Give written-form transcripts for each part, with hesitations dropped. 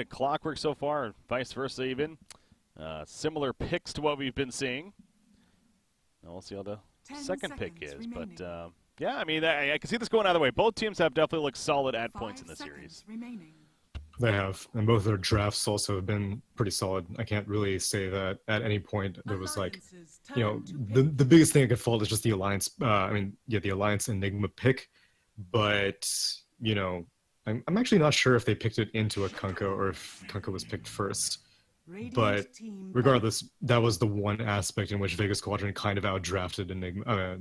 Clockwork so far, vice versa even. Similar picks to what we've been seeing. We'll see how the second pick is. But yeah, I mean, I can see this going either way. Both teams have definitely looked solid at points in the series. They have, and both their drafts also have been pretty solid. I can't really say that at any point there was like, the biggest thing I could fault is just the Alliance. The Alliance Enigma pick, but I'm actually not sure if they picked it into a Kunkka or if Kunkka was picked first. But regardless, that was the one aspect in which Vega Squadron kind of outdrafted Enigma.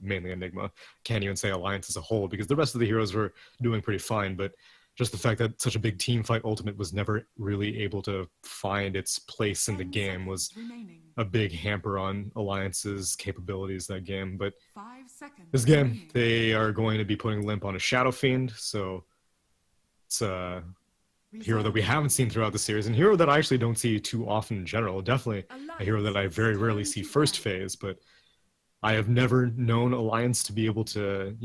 Mainly Enigma. Can't even say Alliance as a whole because the rest of the heroes were doing pretty fine, but just the fact that such a big team fight ultimate was never really able to find its place in the game was a big hamper on Alliance's capabilities that game. But this game, they are going to be putting Limp on a Shadow Fiend, so it's a hero that we haven't seen throughout the series, and a hero that I actually don't see too often in general. Definitely a hero that I very rarely see first phase, but I have never known Alliance to be able to,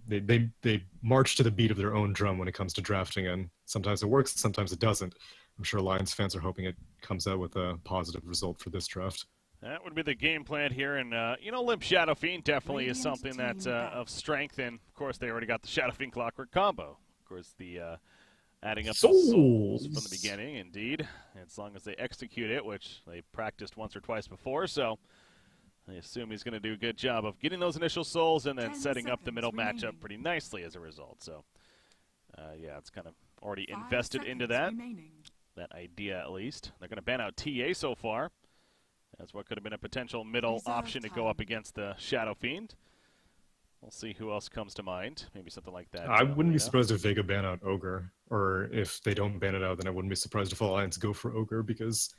they march to the beat of their own drum when it comes to drafting, and sometimes it works, sometimes it doesn't. I'm sure Alliance fans are hoping it comes out with a positive result for this draft. That would be the game plan here, and Limp Shadow Fiend definitely is something that's of strength, and of course they already got the Shadow Fiend Clockwork combo. Of course, the adding up the souls from the beginning, indeed, as long as they execute it, which they practiced once or twice before, so I assume he's going to do a good job of getting those initial souls and then setting up the middle matchup pretty nicely as a result. So, yeah, it's kind of already invested into that idea at least. They're going to ban out TA so far. That's what could have been a potential middle option to go up against the Shadow Fiend. We'll see who else comes to mind. Maybe something like that. I wouldn't be surprised if Vega ban out Ogre, or if they don't ban it out, then I wouldn't be surprised if Alliance go for Ogre, because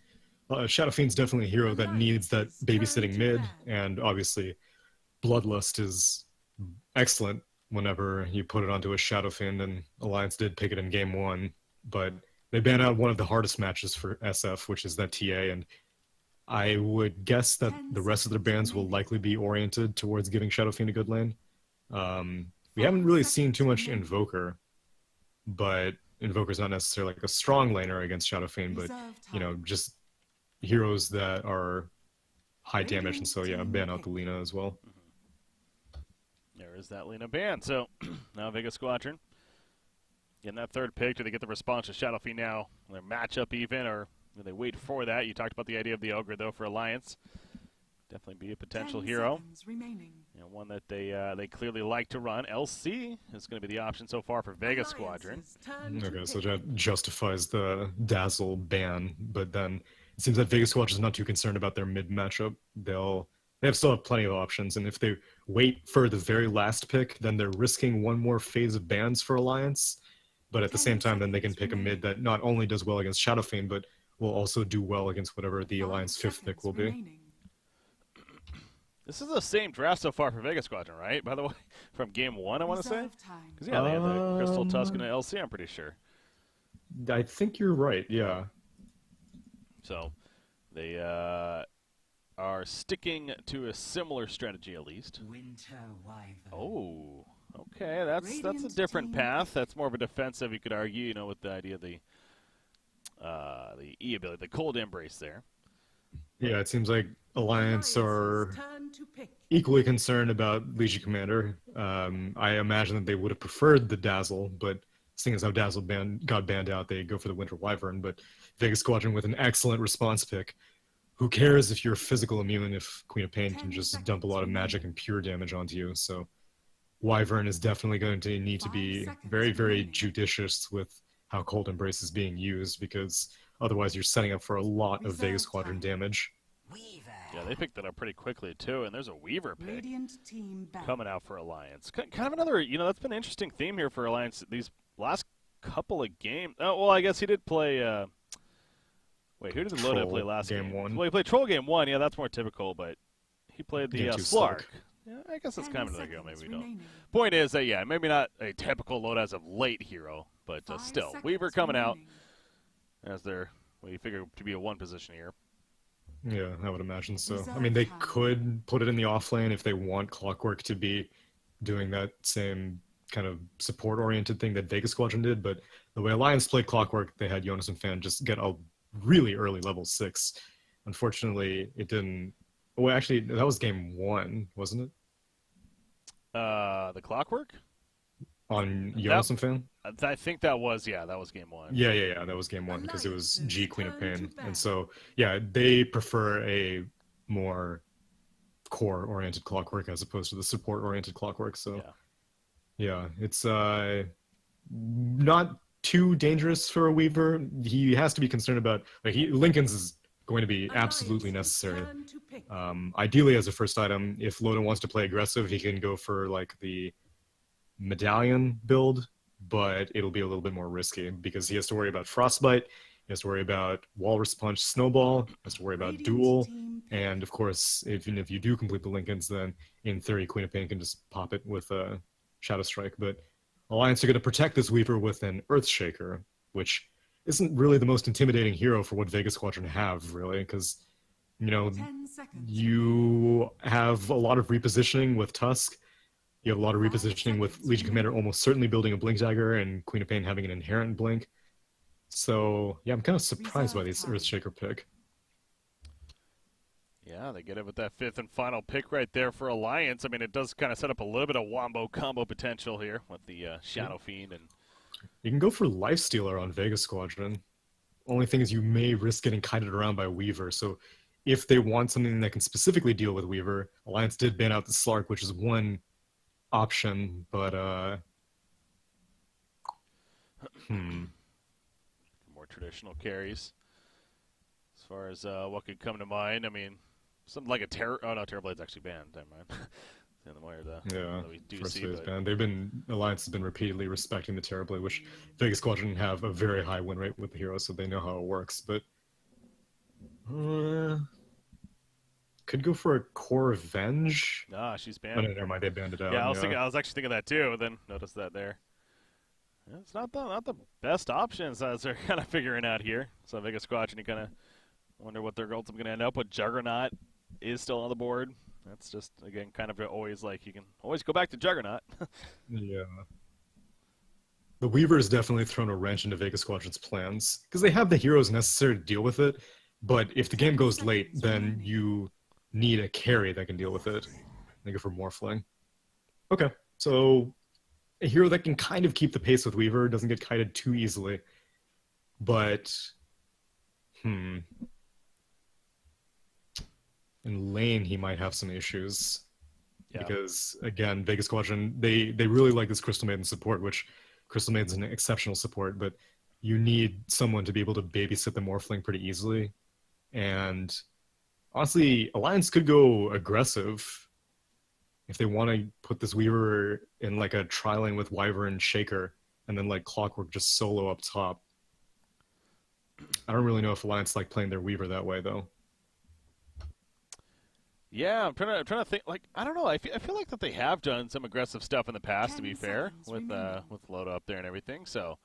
Shadow Fiend's definitely a hero that needs that babysitting mid, and obviously Bloodlust is excellent whenever you put it onto a Shadow Fiend, and Alliance did pick it in game one, but they ban out one of the hardest matches for SF, which is that TA, and I would guess that the rest of their bans will likely be oriented towards giving Shadow Fiend a good lane. We haven't really seen too much Invoker, but Invoker's not necessarily like a strong laner against Shadow Fiend, but just heroes that are high damage, and so yeah, ban out the Lina as well. There is that Lina ban. So now Vega Squadron getting that third pick. Do they get the response to Shadow Fiend now? Their matchup even, or do they wait for that? You talked about the idea of the Ogre though for Alliance. Definitely be a potential hero. One that they clearly like to run. LC is going to be the option so far for Vega Squadron. Okay, so that justifies the Dazzle ban, but then it seems that Vega Squadron is not too concerned about their mid matchup. They still have plenty of options, and if they wait for the very last pick, then they're risking one more phase of bans for Alliance. But at the same time, then they can pick a mid that not only does well against Shadow Fiend, but will also do well against whatever the Alliance fifth pick will be. This is the same draft so far for Vega Squadron, right? By the way, from game one, I want to say? Because, yeah, they had the Crystal Tusk and the LC, I'm pretty sure. I think you're right, yeah. So, they are sticking to a similar strategy, at least. Oh, okay, that's a different path. That's more of a defensive, you could argue, with the idea of the E ability, the Cold Embrace there. Yeah, it seems like Alliance are equally concerned about Legion Commander. I imagine that they would have preferred the Dazzle, but seeing as how Dazzle got banned out, they go for the Winter Wyvern. But Vega Squadron with an excellent response pick. Who cares if you're physical immune if Queen of Pain can just dump a lot of magic and pure damage onto you? So Wyvern is definitely going to need to be very, very judicious with how Cold Embrace is being used, because otherwise you're setting up for a lot of Vega Squadron damage. Yeah, they picked that up pretty quickly, too, and there's a Weaver pick coming out for Alliance. Kind of another, that's been an interesting theme here for Alliance these last couple of games. Oh, well, I guess he did play, wait, who did Loda play last game? One. Well, he played Troll game 1, yeah, that's more typical, but he played the Slark. Yeah, I guess that's kind of another go, maybe we don't. Point is that, yeah, maybe not a typical Loda as of late hero, but still, Weaver coming out as their, you figure, to be a one position here. Yeah, I would imagine so. I mean, they could put it in the off lane if they want Clockwork to be doing that same kind of support-oriented thing that Vega Squadron did, but the way Alliance played Clockwork, they had Jonas and Fan just get a really early level 6. Unfortunately, it didn't. Well, actually, that was game 1, wasn't it? The Clockwork? On Jonas and Fan? I think that was game 1. Yeah, that was game 1 because it was G Queen of Pain. And so, yeah, they prefer a more core-oriented Clockwork as opposed to the support-oriented Clockwork. So, yeah it's not too dangerous for a Weaver. He has to be concerned about, like, Lincoln's is going to be absolutely necessary. Ideally, as a first item, if Loda wants to play aggressive, he can go for like the medallion build, but it'll be a little bit more risky because he has to worry about Frostbite, he has to worry about Walrus Punch, Snowball, he has to worry about Duel, and of course, even if you do complete the Lincolns, then in theory, Queen of Pain can just pop it with a Shadow Strike. But Alliance are going to protect this Weaver with an Earthshaker, which isn't really the most intimidating hero for what Vega Squadron have, really, because, you know, you have a lot of repositioning with Tusk, you have a lot of repositioning with Legion Commander almost certainly building a Blink Dagger and Queen of Pain having an inherent Blink. So, yeah, I'm kind of surprised by this Earthshaker pick. Yeah, they get it with that 5th and final pick right there for Alliance. I mean, it does kind of set up a little bit of wombo combo potential here with the Shadow Fiend. And you can go for Lifestealer on Vega Squadron. Only thing is you may risk getting kited around by Weaver. So if they want something that can specifically deal with Weaver, Alliance did ban out the Slark, which is one option, but more traditional carries. As far as what could come to mind, I mean, something like a Terrorblade's actually banned. Never mind. The other way, that we do see, but Alliance has been repeatedly respecting the Terrorblade, which Vega Squadron have a very high win rate with the hero, so they know how it works. But could go for a Core Revenge. Ah, she's banned. Oh, no, never mind, they banned it out. Yeah, I was actually thinking that too, but then noticed that there. Yeah, it's not the best options as they're kind of figuring out here. So Vega Squadron, you kind of wonder what they're ultimately going to end up with. Juggernaut is still on the board. That's just, again, kind of always like you can always go back to Juggernaut. Yeah. The Weaver has definitely thrown a wrench into Vega Squadron's plans because they have the heroes necessary to deal with it. But if the game goes late, then you need a carry that can deal with it. They go for Morphling. Okay, so a hero that can kind of keep the pace with Weaver, doesn't get kited too easily. But, in lane, he might have some issues. Yeah. Because, again, Vega Squadron, they really like this Crystal Maiden support, which Crystal Maiden's an exceptional support, but you need someone to be able to babysit the Morphling pretty easily. And honestly, Alliance could go aggressive if they want to put this Weaver in like a tri-lane with Wyvern Shaker and then like Clockwork just solo up top. I don't really know if Alliance like playing their Weaver that way, though. Yeah, I'm trying to think. Like, I don't know. I feel like that they have done some aggressive stuff in the past. To be fair, with Loda up there and everything, so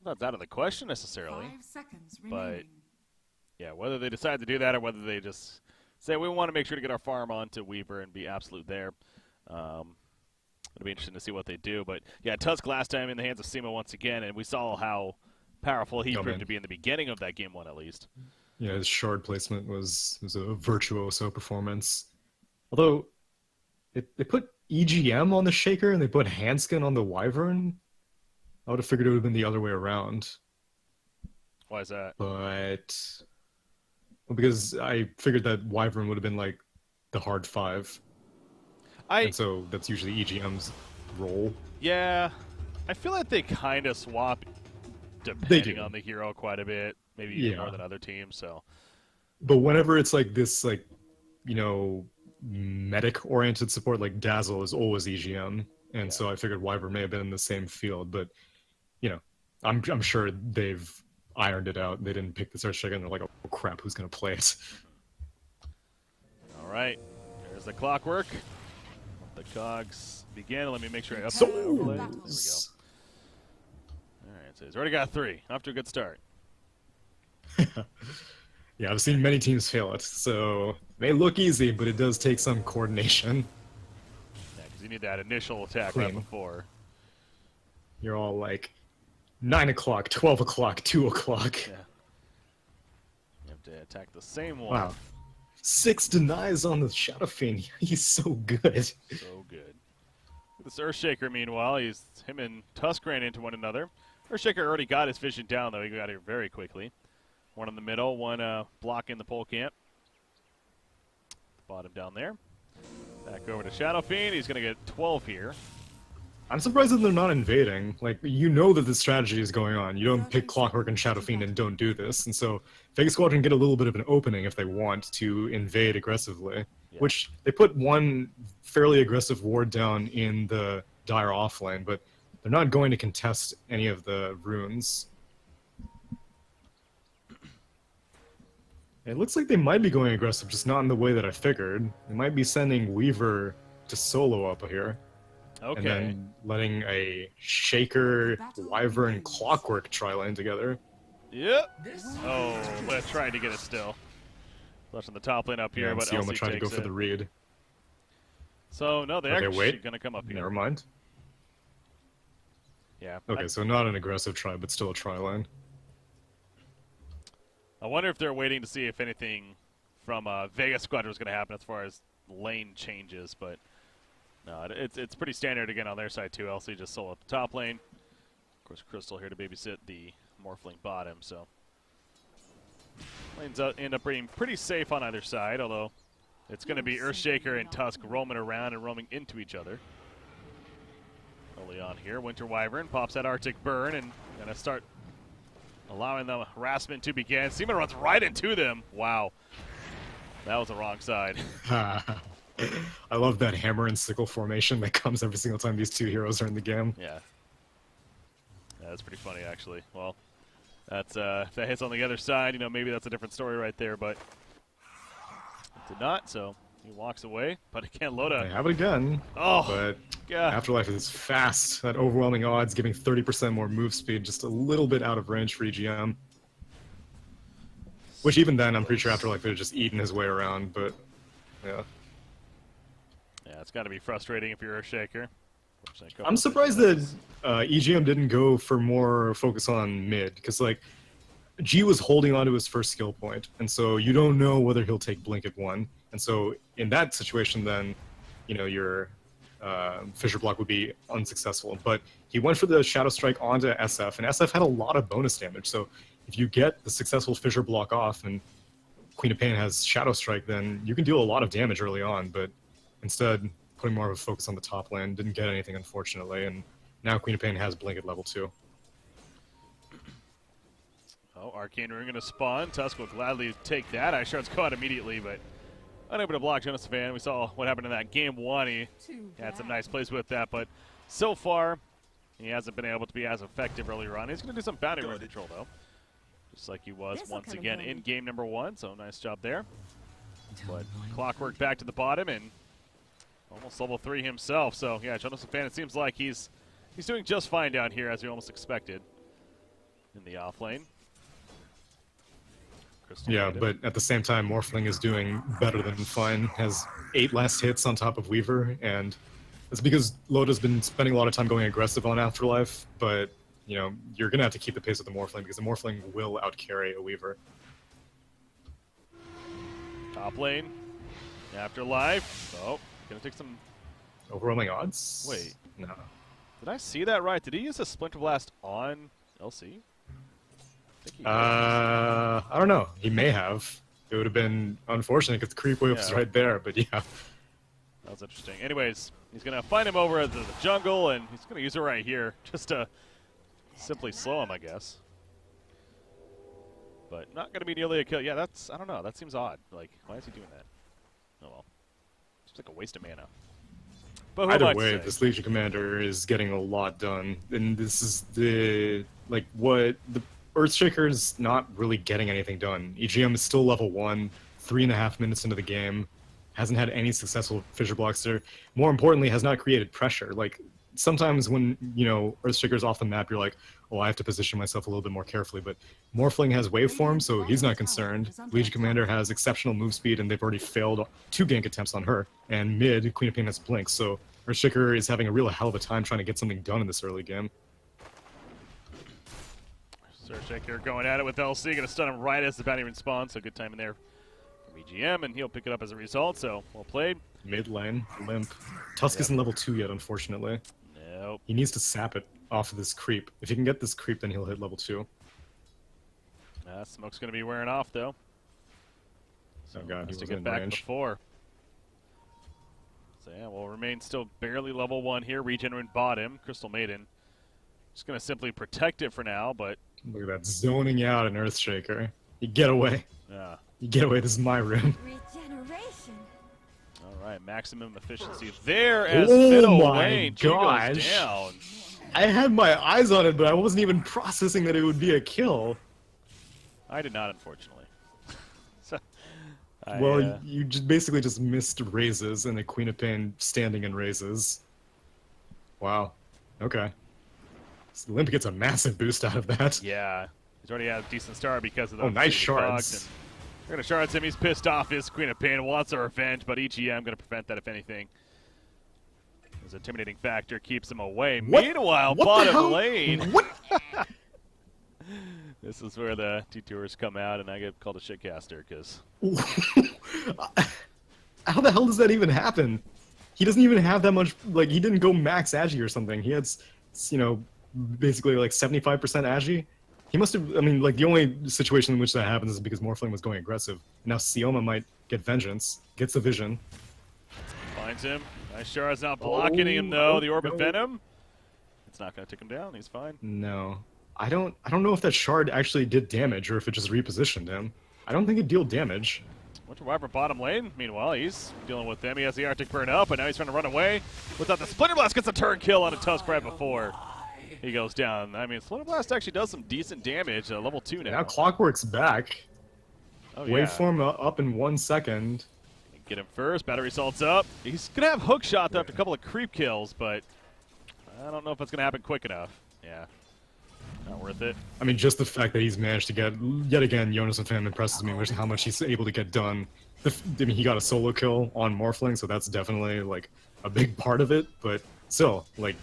not out of the question necessarily. 5 seconds but remaining. yeah, whether they decide to do that or whether they just say we want to make sure to get our farm onto Weaver and be absolute there. It'll be interesting to see what they do. But yeah, Tusk last time in the hands of Sima once again, and we saw how powerful he proved to be in the beginning of that game one at least. Yeah, his shard placement was a virtuoso performance. Although, they put EGM on the Shaker and they put Handskin on the Wyvern. I would have figured it would have been the other way around. Why is that? But, well, because I figured that Wyvern would have been like the hard 5. And so that's usually EGM's role. Yeah, I feel like they kind of swap depending on the hero quite a bit. Maybe even more than other teams. So, but whenever it's like this, like, you know, medic-oriented support, like Dazzle is always EGM, and so I figured Wyvern may have been in the same field. But you know, I'm sure they've ironed it out. They didn't pick the search chicken. They're like, oh crap, who's gonna play it? All right, there's the Clockwork. The cogs begin. Let me make sure I update my overlay. There we go. All right, so he's already got 3. Off to a good start. Yeah, I've seen many teams fail it, so it may look easy, but it does take some coordination. Yeah, because you need that initial attack right before. You're all like 9 o'clock, 12 o'clock, 2 o'clock. Yeah. You have to attack the same one. Wow. 6 denies on the Shadow Fiend. He's so good. So good. This Earthshaker, meanwhile, him and Tusk ran into one another. Earthshaker already got his vision down, though. He got here very quickly. One in the middle, one blocking the pole camp. Bottom down there. Back over to Shadow Fiend. He's going to get 12 here. I'm surprised that they're not invading. Like, you know that this strategy is going on. You don't pick Clockwork and Shadow Fiend and don't do this. And so Vega Squadron get a little bit of an opening if they want to invade aggressively. Yeah. Which, they put one fairly aggressive ward down in the Dire offlane, but they're not going to contest any of the runes. It looks like they might be going aggressive, just not in the way that I figured. They might be sending Weaver to solo up here. Okay. And then letting a Shaker, Wyvern, Clockwork tri-lane together. Yep. Oh, but trying to get it still. Flushing the top lane up here, but Sioma tried to go for the read. So, no, they're actually going to come up here. Never mind. Yeah. Okay, so not an aggressive try, but still a tri-lane. I wonder if they're waiting to see if anything from Vega Squadron is going to happen as far as lane changes, but no, it's pretty standard again on their side too. LC just solo up the top lane. Of course, Crystal here to babysit the Morphling bottom, so lanes end up being pretty safe on either side, although it's going to be Earthshaker and Tusk roaming around and roaming into each other. Early on here, Winter Wyvern pops that Arctic Burn and going to start allowing the harassment to begin. Seaman runs right into them. Wow. That was the wrong side. I love that hammer and sickle formation that comes every single time these two heroes are in the game. Yeah. That's pretty funny, actually. Well, that's if that hits on the other side, you know, maybe that's a different story right there, but it did not, so he walks away. But again, Loda. They have it again. Oh, but yeah. Afterlife is fast. That overwhelming odds, giving 30% more move speed, just a little bit out of range for EGM. Which even then, I'm pretty sure Afterlife would have just eaten his way around, but yeah. Yeah, it's got to be frustrating if you're a Shaker. I'm surprised that EGM didn't go for more focus on mid, because like G was holding on to his first skill point, and so you don't know whether he'll take Blink at 1. And so in that situation, then you know your Fissure Block would be unsuccessful. But he went for the Shadow Strike onto SF, and SF had a lot of bonus damage. So if you get the successful Fissure Block off, and Queen of Pain has Shadow Strike, then you can deal a lot of damage early on. But instead, putting more of a focus on the top lane, didn't get anything, unfortunately, and now Queen of Pain has Blink at level 2. Oh, Arcane Rune going to spawn. Tusk will gladly take that. Ice Shard's caught immediately, but unable to block Jonas Van. We saw what happened in that game 1. He had some nice plays with that, but so far, he hasn't been able to be as effective earlier on. He's going to do some bounty run control, though, just like he was once again in game number 1, so nice job there. But Clockwork back to the bottom, and almost level 3 himself, so yeah, Jonas Fan, it seems like he's doing just fine down here, as we almost expected in the offlane. Yeah, but at the same time, Morphling is doing better than fine. Has 8 last hits on top of Weaver, and it's because Loda's been spending a lot of time going aggressive on Afterlife, but you know, you're going to have to keep the pace with the Morphling, because the Morphling will outcarry a Weaver. Top lane, Afterlife. Oh, gonna take some overwhelming odds. Wait, no. Did I see that right? Did he use a Splinter Blast on LC? I don't know. He may have. It would have been unfortunate because the creep wave was right there, but yeah. That was interesting. Anyways, he's going to find him over at the jungle, and he's going to use it right here just to simply slow him, I guess. But not going to be nearly a kill. Yeah, that's, I don't know. That seems odd. Like, why is he doing that? Oh, well. Seems like a waste of mana. But either way, this Legion Commander is getting a lot done. And this is the, like, what the Earthshaker is not really getting anything done. EGM is still level 1, 3.5 minutes into the game, hasn't had any successful Fissure Blocks there. More importantly, has not created pressure. Like, sometimes when, you know, Earthshaker's off the map, you're like, oh, I have to position myself a little bit more carefully. But Morphling has Waveform, so he's not concerned. Legion Commander has exceptional move speed, and they've already failed 2 gank attempts on her. And mid, Queen of Pain has Blink, so Earthshaker is having a real hell of a time trying to get something done in this early game. Surshake going at it with LC, going to stun him right as the bounty responds, so good timing there from EGM, and he'll pick it up as a result, so well played. Mid lane, Limp. Tusk isn't level 2 yet, unfortunately. Nope. He needs to sap it off of this creep. If he can get this creep, then he'll hit level 2. Smoke's going to be wearing off, though. So oh god, he to was get in back range. before. So yeah, we'll remain still barely level 1 here. Regenerate bought him. Crystal Maiden. Just going to simply protect it for now, but... Look at that, zoning out an Earthshaker. You get away. Yeah. You get away, this is my room. Regeneration. All right, maximum efficiency there as Oh middle my lane. G goes gosh. down. I had my eyes on it, but I wasn't even processing that it would be a kill. I did not, unfortunately. So, Well, you just basically just missed raises and a Queen of Pain standing in raises. Wow. Okay. So Limp gets a massive boost out of that. yeah, he's already had a decent start because of the Oh, nice shards. We're going to shards him. He's pissed off his Queen of Pain. Wants a revenge, but EGM going to prevent that if anything. His intimidating factor keeps him away. What? Meanwhile, What the bottom hell? lane. What? This is where the detours come out, and I get called a shitcaster because How the hell does that even happen? He doesn't even have that much, like, he didn't go max agi or something. He had, you know, basically like 75% agi. He must have, I mean, like, the only situation in which that happens is because Morphling was going aggressive. Now Sioma might get vengeance, gets the vision. finds him. Nice shards, not blocking him though. The Orb of no. Venom. It's not going to take him down. He's fine. No. I don't know if that shard actually did damage or if it just repositioned him. I don't think it dealt damage. Winter Wyvern bottom lane. Meanwhile, he's dealing with them. He has the Arctic Burn up, and now he's trying to run away. Without the Splinter Blast, gets a turn kill on a Tusk right before he goes down. I mean, Splinter Blast actually does some decent damage. Level 2 now. Now Clockwork's back. Oh, yeah. Waveform up in 1 second. Get him first. Battery salt's up. He's going to have hook shot though after a couple of creep kills, but I don't know if it's going to happen quick enough. Yeah. Not worth it. I mean, just the fact that he's managed to get, yet again, Jonas and Fam impresses me with how much he's able to get done. I mean, he got a solo kill on Morphling, so that's definitely, like, a big part of it, but still, like,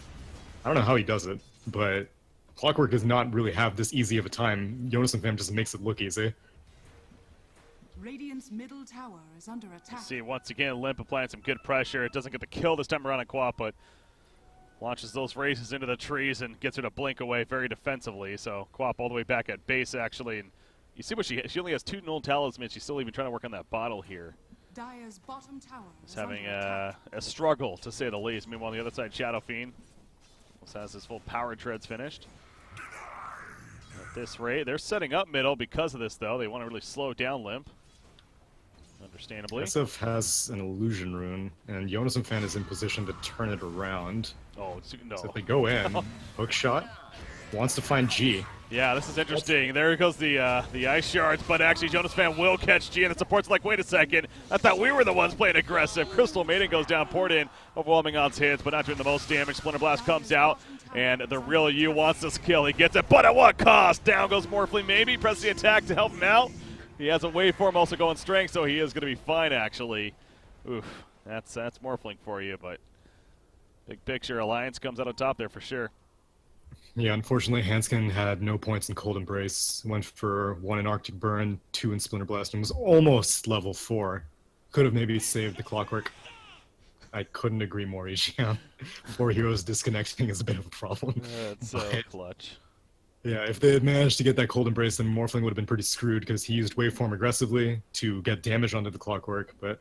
I don't know how he does it, but Clockwork does not really have this easy of a time. Jonas and Fam just makes it look easy. Radiant's middle tower is under attack. See, once again, Limp applying some good pressure. It doesn't get the kill this time around on Quap, but launches those raises into the trees and gets her to blink away very defensively. So Quap all the way back at base, actually. And you see what she only has 2 null talismans. She's still even trying to work on that bottle here. Dire's bottom tower He's is having under attack. a struggle, to say the least. Meanwhile, on the other side, Shadow Fiend almost has his full power treads finished. At this rate, they're setting up middle because of this, though. They want to really slow down Limp. Understandably. SF has an illusion rune, and Jonas and Fan is in position to turn it around. Oh, no. So if they go in, hook shot, wants to find G. Yeah, this is interesting. There goes the ice shards, but actually Jonas Fan will catch G, and the support's like, wait a second, I thought we were the ones playing aggressive. Crystal Maiden goes down, poured in, overwhelming odds hits, but not doing the most damage. Splinter Blast comes out, and the real you wants this kill. He gets it, but at what cost? Down goes Morphling, maybe, press the attack to help him out. He has a waveform also going strength, so he is going to be fine, actually. Oof, that's Morphling for you, but big picture, Alliance comes out on top there for sure. Yeah, unfortunately, Hanskin had no points in Cold Embrace. Went for 1 in Arctic Burn, 2 in Splinter Blast, and was almost level 4. Could have maybe saved the Clockwork. I couldn't agree more, EGM. 4 heroes disconnecting is a bit of a problem. That's so clutch. Yeah, if they had managed to get that Cold Embrace, then Morphling would have been pretty screwed because he used Waveform aggressively to get damage onto the Clockwork, but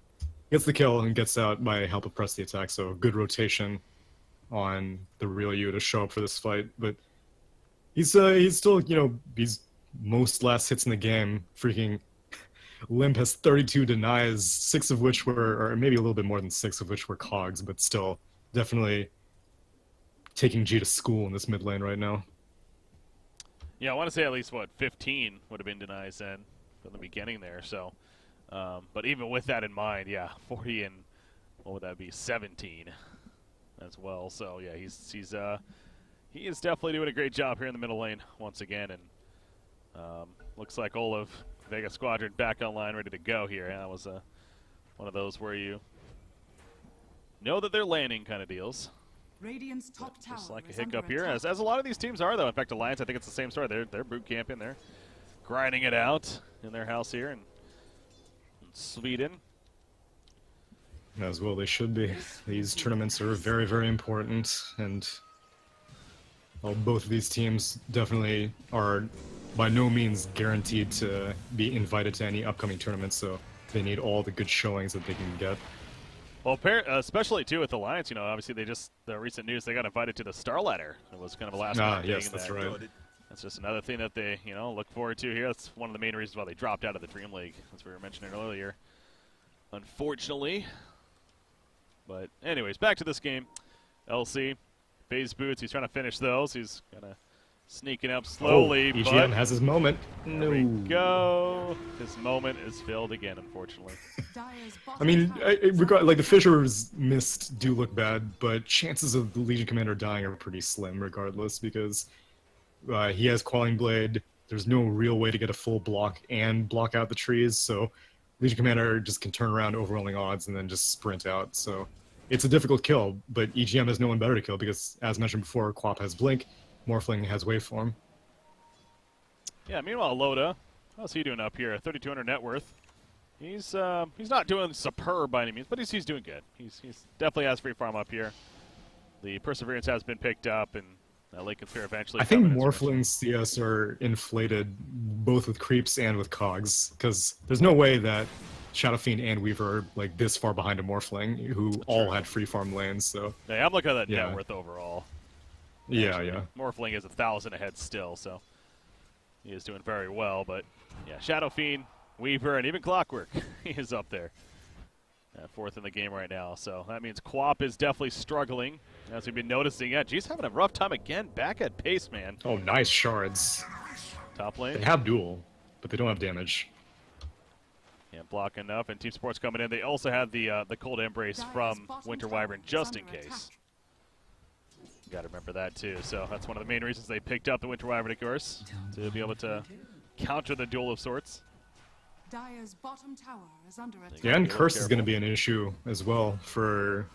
gets the kill and gets out by help of Press the Attack, so good rotation on the real you to show up for this fight. But he's still, you know, he's most last hits in the game. Freaking Limp has 32 denies, 6 of which were, or maybe a little bit more than 6 of which were cogs, but still definitely taking G to school in this mid lane right now. Yeah, I want to say at least, 15 would have been denies then from the beginning there. So, but even with that in mind, yeah, 40 and what would that be, 17 as well. So yeah, he is definitely doing a great job here in the middle lane once again, and looks like Olaf Vega Squadron back online, ready to go here. Yeah, that was one of those where you know that they're landing kind of deals. Radiant's top tower Just like a is under hiccup here, attack. as a lot of these teams are, though. In fact, Alliance, I think it's the same story. They're boot camping, they're grinding it out in their house here in Sweden. As well, they should be. These tournaments are very, very important, and well, both of these teams definitely are by no means guaranteed to be invited to any upcoming tournaments, so they need all the good showings that they can get. Well, especially too with Alliance, you know, obviously the recent news, they got invited to the Star Ladder. It was kind of a last minute yes, thing. that's right. That's just another thing that they, you know, look forward to here. That's one of the main reasons why they dropped out of the Dream League, as we were mentioning earlier. Unfortunately. But anyways, back to this game. LC, phase boots, he's trying to finish those. He's kind of sneaking up slowly. Oh, but EGM has his moment. there we go. His moment is filled again, unfortunately. Dire's I bottom mean, tower like the Fissures missed do look bad, but chances of the Legion Commander dying are pretty slim regardless, because he has Quelling Blade. There's no real way to get a full block and block out the trees, so Legion Commander just can turn around overwhelming odds and then just sprint out. So it's a difficult kill, but EGM has no one better to kill because, as mentioned before, Quap has Blink, Morphling has Waveform. Yeah, meanwhile, Loda, how's he doing up here? 3,200 net worth. He's not doing superb by any means, but he's doing good. He's definitely has free farm up here. The Perseverance has been picked up, and Lake and Sphere eventually. I think coming as Morphling's CS are inflated both with creeps and with cogs, because there's no way that Shadow Fiend and Weaver are like this far behind a Morphling, who all had free farm lanes. So Yeah, I'm looking at that Yeah. net worth overall. yeah, Actually, yeah. Morphling is 1,000 ahead still, so he is doing very well. But yeah, Shadow Fiend, Weaver, and even Clockwork, he is up there. Fourth in the game right now, so that means Quap is definitely struggling, as we've been noticing. Yeah, G's having a rough time again, back at pace, man. Oh, nice shards. Top lane. They have duel, but they don't have damage. Can't block enough, and Team Sports coming in. They also have the Cold Embrace Dire's from bottom Winter tower Wyvern, is just in under case. attack. You got to remember that too. So that's one of the main reasons they picked up the Winter Wyvern, of course, to be able to counter the duel of sorts. Dire's bottom tower is under attack. Yeah, and Be a little Curse is going to careful. be an issue as well for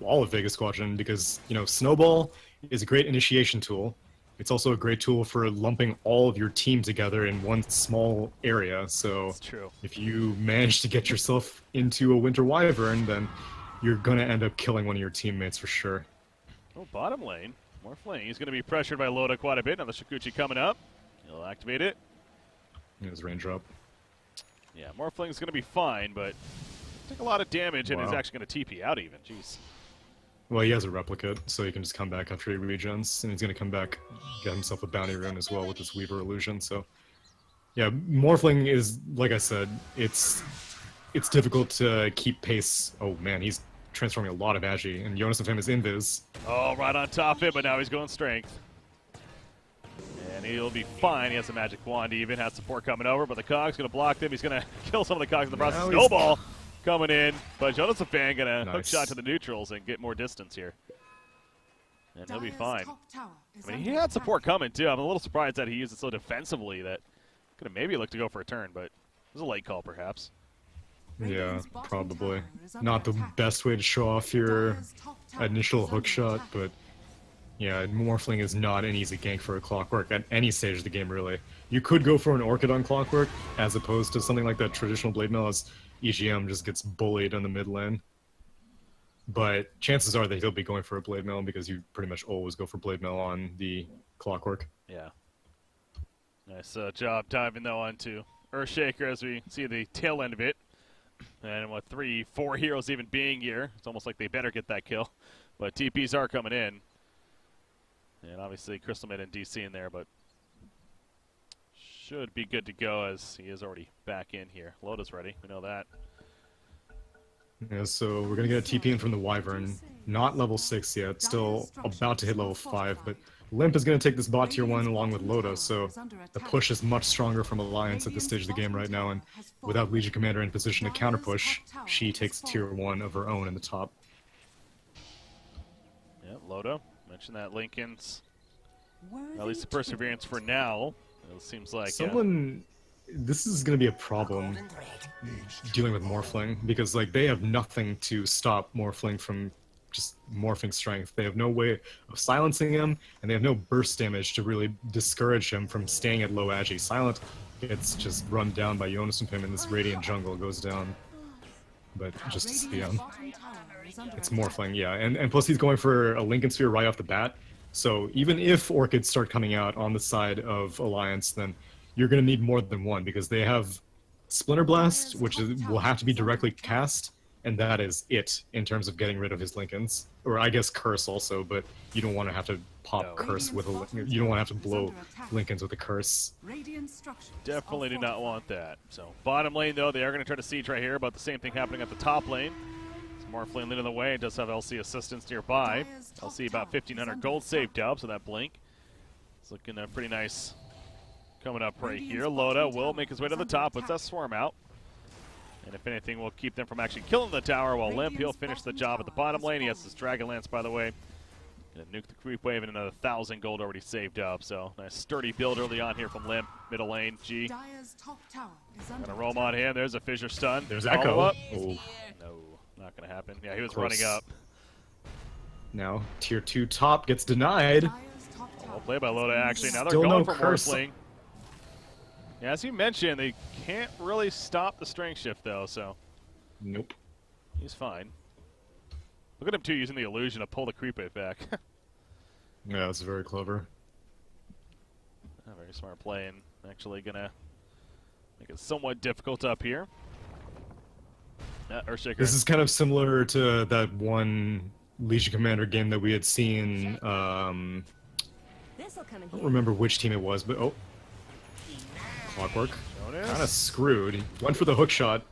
all of Vega Squadron, because, you know, Snowball is a great initiation tool. It's also a great tool for lumping all of your team together in one small area. So That's true. if you manage to get yourself into a Winter Wyvern, then you're going to end up killing one of your teammates for sure. Oh, bottom lane. Morphling. He's going to be pressured by Loda quite a bit. Now the Shikuchi coming up. He'll activate it. His range drop. Yeah, Morphling's going to be fine, but take a lot of damage, and he's Wow. actually going to TP out even. Jeez. Well, he has a replicate, so he can just come back after he regens, and he's going to come back, get himself a bounty rune as well with this Weaver illusion. So, yeah, Morphling is, like I said, it's difficult to keep pace. Oh man, he's transforming a lot of Agi, and Jonas of him is invis. Oh, right on top of it, but now he's going strength. And he'll be fine. He has a magic wand even, has support coming over, but the Cog's going to block them. He's going to kill some of the Cogs in the process. Now he's- Snowball coming in, but Jonas of Fan going to hook Nice. shot to the neutrals and get more distance here. And he'll be Dire's fine. top tower is I mean, under he had attack. support coming too. I'm a little surprised that he used it so defensively that could have maybe looked to go for a turn, but it was a late call perhaps. Yeah, Radiant's bottom probably. tower is under Not the attack. best way to show off your Dire's top tower initial is hook under shot, attack. but yeah, Morphling is not an easy gank for a Clockwork at any stage of the game, really. You could go for an Orchid on Clockwork, as opposed to something like that traditional Blade Mail, as EGM just gets bullied on the mid lane. But chances are that he'll be going for a Blade Mail, because you pretty much always go for Blade Mail on the Clockwork. Yeah. Nice job diving though onto Earthshaker as we see the tail end of it. And with 3-4 heroes even being here, it's almost like they better get that kill. But TPs are coming in. And obviously Crystal Mid and DC in there, but should be good to go as he is already back in here. Loda's ready, we know that. Yeah, so we're gonna get a TP in from the Wyvern. Not level 6 yet, still about to hit level 5, but Limp is gonna take this bot tier 1 along with Loda, so the push is much stronger from Alliance at this stage of the game right now, and without Legion Commander in position to counter push, she takes tier 1 of her own in the top. Yeah, Loda. Mentioned that Lincoln's Worthy at least the Perseverance for now. It seems like This is gonna be a problem dealing with Morphling, because like they have nothing to stop Morphling from just morphing strength. They have no way of silencing him, and they have no burst damage to really discourage him from staying at low agi. Silent gets just run down by Jonas and him, and this Radiant jungle goes down. But just, yeah, it's morphling, yeah. And plus he's going for a Lincoln Sphere right off the bat. So even if Orchids start coming out on the side of Alliance, then you're going to need more than one, because they have Splinter Blast, which will have to be directly cast, and that is it in terms of getting rid of his Lincolns. Or I guess Curse also, but you don't want to have to pop Curse with a... You don't want to have to blow Lincolns with a Curse. Definitely do not want that. So bottom lane, though, they are going to try to siege right here, but the same thing happening at the top lane. It's Morphling leading the way. It does have LC assistance nearby. LC about 1,500 gold saved up, so that blink is looking pretty nice. Coming up right here, Loda will make his way to the top, puts that swarm out. And if anything, we'll keep them from actually killing the tower, while Limp, he'll finish the job at the bottom lane. He has his Dragon Lance, by the way. Gonna nuke the creep wave and another 1,000 gold already saved up. So nice sturdy build early on here from Limp. Middle lane, G. Gonna roam on him. There's a fissure stun. There's Echo. Up. Oh. No, not gonna happen. Yeah, he was running up. Now, tier 2 top gets denied. Well played by Loda, actually. Now they're Still going no for curse. Morphling. Yeah, as you mentioned, they can't really stop the strength shift, though, so... Nope. He's fine. Look at him, too, using the illusion to pull the creep wave back. Yeah, that's very clever. Very smart play, and actually gonna make it somewhat difficult up here. Earthshaker. This is kind of similar to that one Legion Commander game that we had seen. I don't remember which team it was, but oh. Clockwork. Kind of screwed. He went for the hook shot.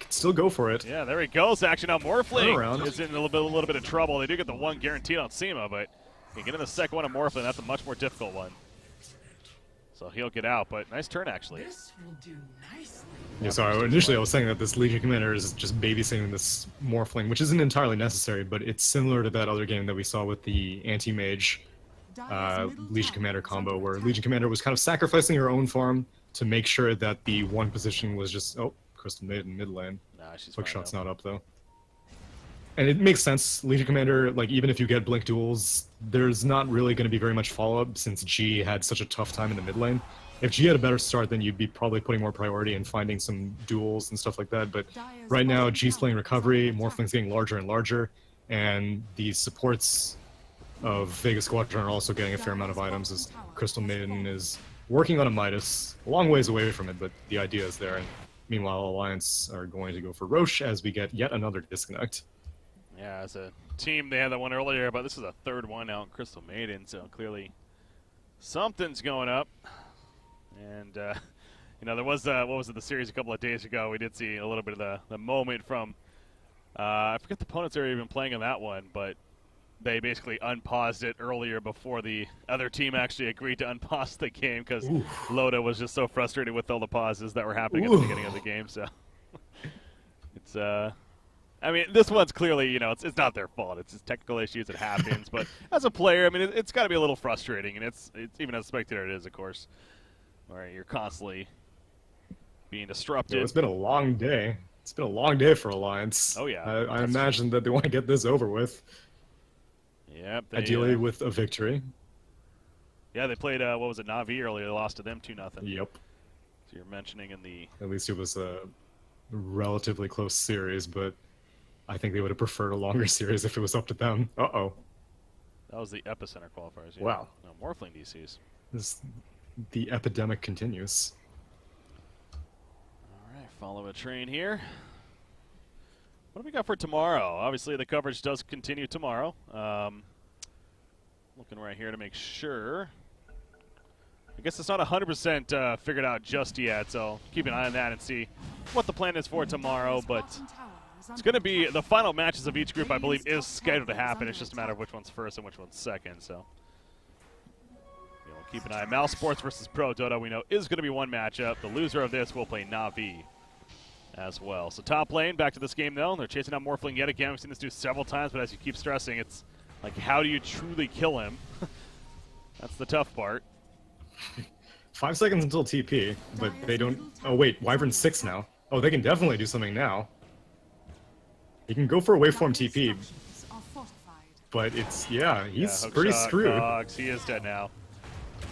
Can still go for it. Yeah, there he goes. Actually, now Morphling is in a little bit of trouble. They do get the one guaranteed on Sema, but you get in the second one of Morphling. That's a much more difficult one. So he'll get out, but nice turn, actually. This will do nicely. Yeah, sorry, initially I was saying that this Legion Commander is just babysitting this Morphling, which isn't entirely necessary, but it's similar to that other game that we saw with the Anti-Mage Legion Commander combo, where Legion Commander was kind of sacrificing her own farm to make sure that the one position was just... Oh, Crystal Maiden mid lane. Nah, she's Hookshot's not up, though. And it makes sense. Legion Commander, like, even if you get Blink duels, there's not really going to be very much follow-up since G had such a tough time in the mid lane. If G had a better start, then you'd be probably putting more priority in finding some duels and stuff like that. But right now, G's playing recovery, Morphling's getting larger and larger, and the supports of Vega Squadron are also getting a fair amount of items as Crystal Maiden is working on a Midas, a long ways away from it, but the idea is there. And meanwhile, Alliance are going to go for Roche as we get yet another disconnect. Yeah, as a team, they had that one earlier, but this is a third one out in Crystal Maiden, so clearly something's going up. And, you know, there was, what was it, the series a couple of days ago, we did see a little bit of the moment from, I forget the opponents are even playing on that one, but they basically unpaused it earlier before the other team actually agreed to unpause the game because Loda was just so frustrated with all the pauses that were happening at the beginning of the game, so it's, I mean, this one's clearly, you know, it's not their fault. It's just technical issues. It happens. But as a player, I mean, it's got to be a little frustrating. And it's even as a spectator, it is, of course. All right, you're constantly being disrupted. It's been a long day. It's been a long day for Alliance. Oh, yeah. I imagine that they want to get this over with. Yep. Ideally with a victory. Yeah, they played, what was it, Na'Vi earlier. They lost to them 2-0. Yep. So you're mentioning in the... At least it was a relatively close series, but... I think they would have preferred a longer series if it was up to them. Uh-oh. That was the Epicenter qualifiers. Yeah. Wow. No, Morphling DCs. The epidemic continues. All right, follow a train here. What do we got for tomorrow? Obviously, the coverage does continue tomorrow. Looking right here to make sure. I guess it's not 100% figured out just yet, so keep an eye on that and see what the plan is for tomorrow, but... It's going to be the final matches of each group, I believe, is scheduled to happen. It's just a matter of which one's first and which one's second. So, you know, keep an eye. mousesports versus Prodota, we know, is going to be one matchup. The loser of this will play Na'Vi as well. So, top lane, back to this game, though. They're chasing down Morphling yet again. We've seen this do several times, but as you keep stressing, it's like, how do you truly kill him? That's the tough part. 5 seconds until TP, but they don't... Oh, wait, Wyvern's 6 now. Oh, they can definitely do something now. You can go for a waveform TP. but it's, yeah, he's hook pretty shot, screwed. Cogs. He is dead now.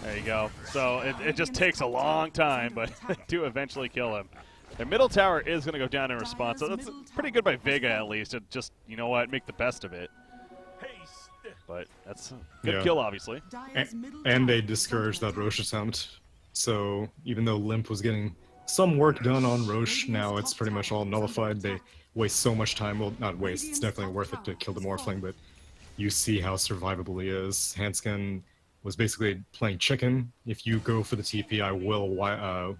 There you go. So it just takes a long time, but they do eventually kill him. Their middle tower is going to go down in response, so that's pretty good by Vega at least to just, you know what, make the best of it. But that's a good kill, obviously. And they discouraged that Roche attempt. So even though Limp was getting some work done on Roche, now it's pretty much all nullified. They waste so much time. Well, not waste, it's definitely worth it to kill the Morphling, but you see how survivable he is. Hanskin was basically playing chicken. If you go for the TP, I will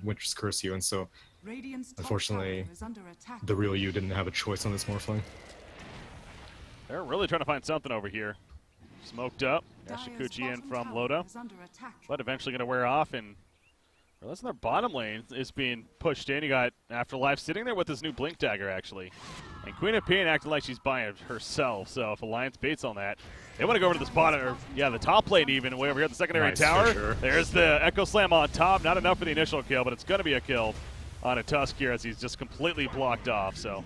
Winter's Curse you, and so unfortunately, the real you didn't have a choice on this Morphling. They're really trying to find something over here. Smoked up. Yashikuchi in from Loda. But eventually going to wear off, and realize their bottom lane is being pushed in. You got Afterlife sitting there with his new Blink Dagger, actually. And Queen of Pain acting like she's buying it herself, so if Alliance baits on that, they want to go over to this bottom, or yeah, the top lane even, way over here at the secondary tower. Sure. There's the Echo Slam on top. Not enough for the initial kill, but it's going to be a kill on a Tusk here as he's just completely blocked off, so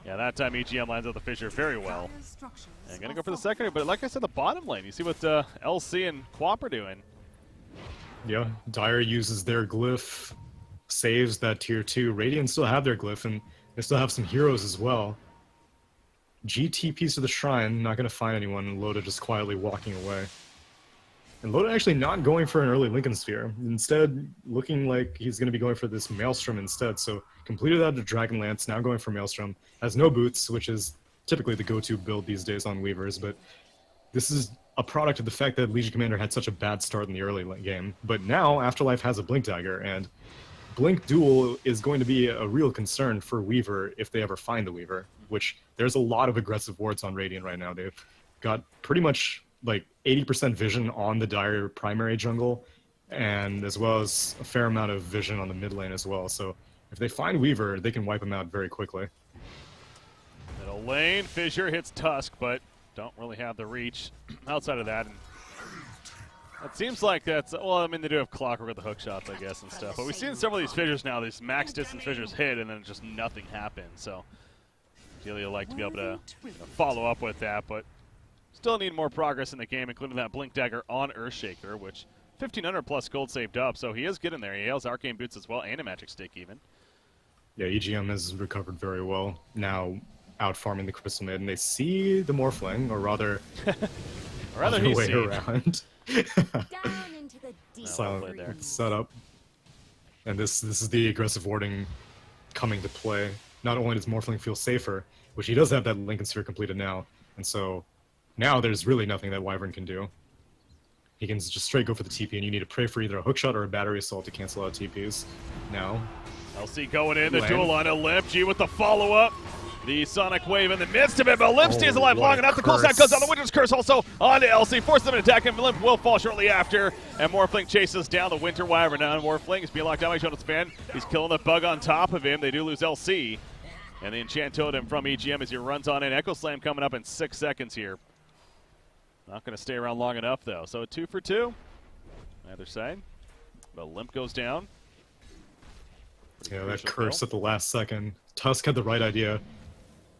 yeah, that time EGM lines up the Fissure very well. And going to go for the secondary, but like I said, the bottom lane, you see what LC and Quap are doing. Yeah, Dire uses their glyph, saves that tier 2. Radiant still have their glyph, and they still have some heroes as well. GTPs to the shrine, not going to find anyone, and Loda just quietly walking away. And Loda actually not going for an early Lincoln Sphere. Instead, looking like he's going to be going for this Maelstrom instead. So completed out of Dragonlance, now going for Maelstrom. Has no boots, which is typically the go-to build these days on Weavers, but this is a product of the fact that Legion Commander had such a bad start in the early game. But now, Afterlife has a Blink Dagger, and Blink Duel is going to be a real concern for Weaver if they ever find the Weaver, which there's a lot of aggressive wards on Radiant right now. They've got pretty much like 80% vision on the Dire primary jungle, and as well as a fair amount of vision on the mid lane as well. So if they find Weaver, they can wipe him out very quickly. Middle lane, Fissure hits Tusk, but don't really have the reach outside of that. And it seems like that's, well, I mean, they do have Clockwork with the hook shots, I guess, and stuff. But we've seen several of these Fissures now, these max distance Fissures hit, and then just nothing happens. So ideally, you'd like to be able to follow up with that, but still need more progress in the game, including that Blink Dagger on Earthshaker, which 1,500 plus gold saved up, so he is getting there. He has Arcane Boots as well, and a Magic Stick even. Yeah, EGM has recovered very well, now out farming the Crystal Mid, and they see the Morphling, or rather, he way see. around. Down into the deep Silent setup. And this is the aggressive warding coming to play. Not only does Morphling feel safer, which he does have that Lincoln Sphere completed now, and so now there's really nothing that Wyvern can do. He can just straight go for the TP, and you need to pray for either a hookshot or a battery assault to cancel out TPs. Now, LC going in, the duel on a Limp. G with the follow-up. The Sonic Wave in the midst of it, but Limp stays alive long enough. The cooldown goes down. The Winter's Curse also onto LC. Forces them to attack him. Limp will fall shortly after. And Morphling chases down the Winter Wyvern. Now Morphling is being locked down by Jonas Span. He's killing the bug on top of him. They do lose LC. And the Enchant Totem from EGM as he runs on in. Echo Slam coming up in 6 seconds here. Not going to stay around long enough, though. So a 2 for 2. Either side. But Limp goes down. Yeah, that curse at the last second. Tusk had the right idea.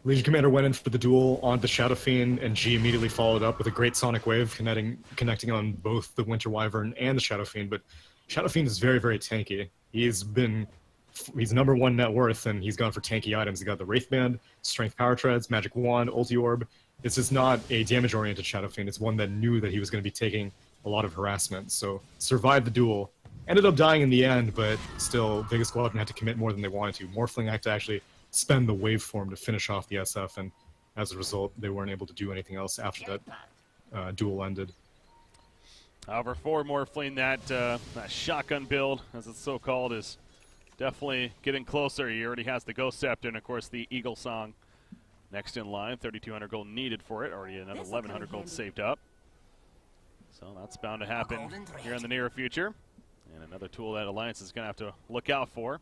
Legion Commander went in for the duel onto Shadow Fiend, and G immediately followed up with a great Sonic Wave connecting on both the Winter Wyvern and the Shadow Fiend. But Shadow Fiend is very, very tanky. He's #1 net worth, and he's gone for tanky items. He got the Wraith Band, Strength Power Treads, Magic Wand, Ulti Orb. This is not a damage-oriented Shadow Fiend. It's one that knew that he was going to be taking a lot of harassment. So survived the duel. Ended up dying in the end, but still, Vega Squadron had to commit more than they wanted to. Morphling had to actually spend the waveform to finish off the SF, and as a result, they weren't able to do anything else after that duel ended. However, for Morphling, that shotgun build, as it's so called, is definitely getting closer. He already has the Ghost Scepter, and of course the Eagle Song next in line. 3,200 gold needed for it. Already another 1,100 gold saved up. So that's bound to happen here in the near future. And another tool that Alliance is going to have to look out for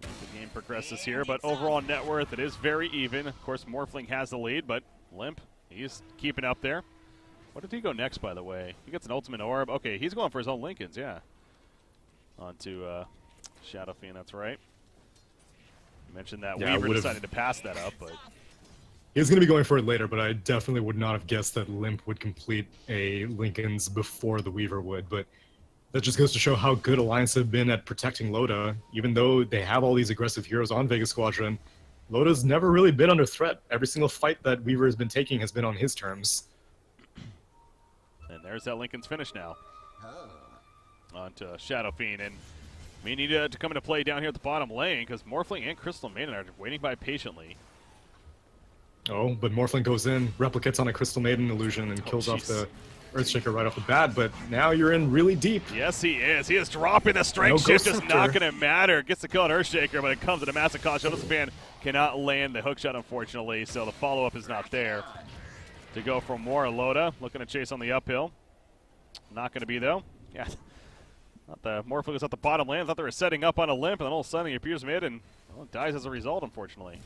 as the game progresses here. But overall net worth, it is very even. Of course, Morphling has the lead, but Limp, he's keeping up there. What did he go next, by the way? He gets an Ultimate Orb. Okay, he's going for his own Lincolns, yeah. Onto Shadow Fiend, that's right. You mentioned that Weaver decided to pass that up, but He was going to be going for it later, but I definitely would not have guessed that Limp would complete a Linken's before the Weaver would. But that just goes to show how good Alliance have been at protecting Loda. Even though they have all these aggressive heroes on Vega Squadron, Loda's never really been under threat. Every single fight that Weaver has been taking has been on his terms. And there's that Lincoln's finish now. On to Shadow Fiend, and we need to come into play down here at the bottom lane because Morphling and Crystal Maiden are waiting by patiently. Oh, but Morphling goes in, replicates on a Crystal Maiden illusion, and kills off the Earthshaker right off the bat, but now you're in really deep. Yes, he is. He is dropping the strength shift. It's not going to matter. Gets the kill on Earthshaker, but it comes at a massive cost. Shadow Span cannot land the hook shot, unfortunately, so the follow-up is not there. To go for more, Loda looking to chase on the uphill. Not going to be, though. Yeah. Not the Morphling is at the bottom lane. I thought they were setting up on a Limp, and then all of a sudden he appears mid and dies as a result, unfortunately.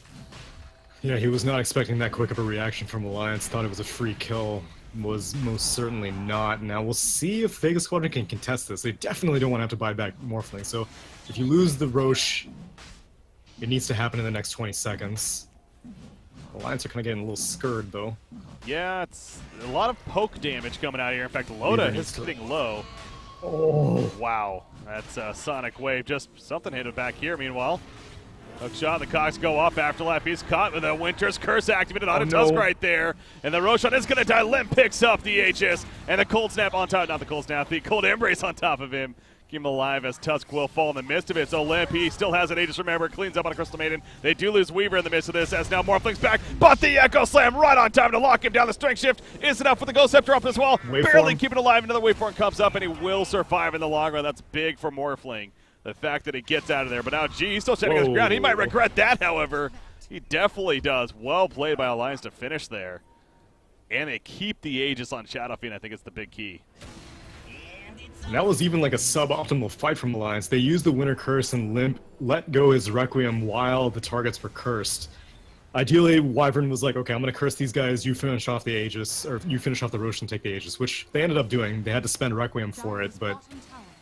Yeah, he was not expecting that quick of a reaction from Alliance. Thought it was a free kill. Was most certainly not. Now we'll see if Vega Squadron can contest this. They definitely don't want to have to buy back Morphling. So if you lose the Roche, it needs to happen in the next 20 seconds. Alliance are kind of getting a little scared, though. Yeah, it's a lot of poke damage coming out here. In fact, Loda is hitting low. Oh, wow. That's a Sonic Wave. Just something hit it back here. Meanwhile, hook shot. The cocks go up. Afterlife. He's caught with a Winter's Curse activated on a Tusk right there. And the Roshan is going to die. Limp picks up the Aegis. And the Cold Snap on top. Not the Cold Snap. The Cold Embrace on top of him. Keep him alive as Tusk will fall in the midst of it. So Limp, he still has an Aegis, remember, cleans up on a Crystal Maiden. They do lose Weaver in the midst of this as now Morphling's back, but the Echo Slam right on time to lock him down. The Strength Shift is enough for the Ghost Scepter up as well. Barely keeping alive. Another Waveform comes up, and he will survive in the long run. That's big for Morphling. The fact that he gets out of there. But now G, he's still standing on his ground. He might regret that, however. He definitely does. Well played by Alliance to finish there. And they keep the Aegis on Shadow Fiend. I think it's the big key. And that was even like a suboptimal fight from Alliance. They used the Winter Curse and Limp let go his Requiem while the targets were cursed. Ideally, Wyvern was like, okay, I'm going to curse these guys, you finish off the Aegis, or you finish off the Roche and take the Aegis, which they ended up doing. They had to spend Requiem for it, but